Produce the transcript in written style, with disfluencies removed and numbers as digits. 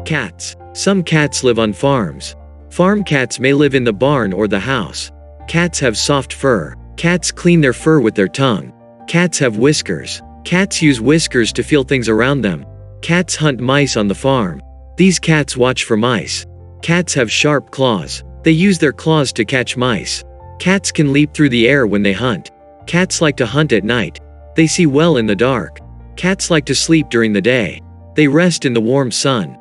Cats. Some cats live on farms. Farm cats may live in the barn or the house. Cats have soft fur. Cats clean their fur with their tongue. Cats have whiskers. Cats use whiskers to feel things around them. Cats hunt mice on the farm. These cats watch for mice. Cats have sharp claws. They use their claws to catch mice. Cats can leap through the air when they hunt. Cats like to hunt at night. They see well in the dark. Cats like to sleep during the day. They rest in the warm sun.